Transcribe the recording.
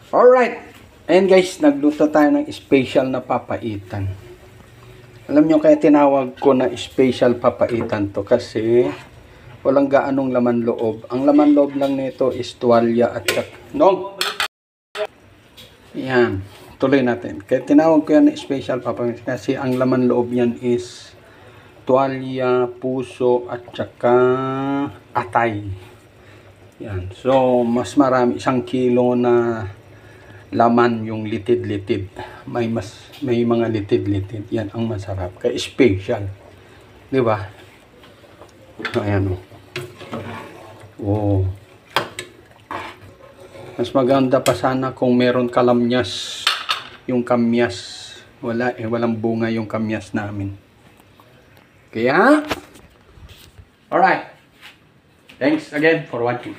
Alright. Ayan guys, nagluto tayo ng special na papaitan. Alam nyo kaya tinawag ko na special papaitan to kasi walang gaanong laman loob. Ang laman loob lang nito is tuwalya at no. Yan. Tuloy natin. Kaya tinawag ko yan na special papaitan kasi ang laman loob yan is tuwalya, puso at saka atay. Yan. So, mas marami, 1 kilo na laman yung litid-litid. May mga litid-litid. Yan ang masarap. Kaya special. 'Di ba? Ayan oh. Oh. Mas maganda pa sana kung meron kalamyas. Yung kamyas. Wala eh, walang bunga yung kamyas namin. Kaya alright. Thanks again for watching.